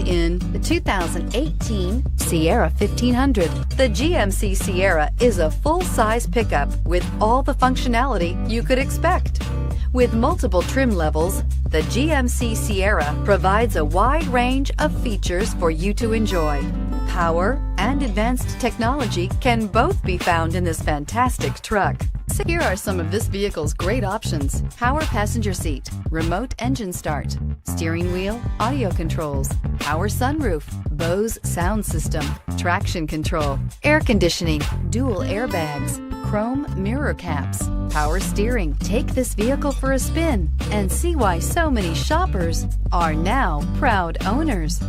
in the 2018 Sierra 1500. The GMC Sierra is a full-size pickup with all the functionality you could expect. With multiple trim levels, the GMC Sierra provides a wide range of features for you to enjoy. Power and advanced technology can both be found in this fantastic truck. So here are some of this vehicle's great options: power passenger seat, remote engine start, steering wheel audio controls, power sunroof, Bose sound system, traction control, air conditioning, dual airbags, chrome mirror caps, power steering. Take this vehicle for a spin and see why so many shoppers are now proud owners.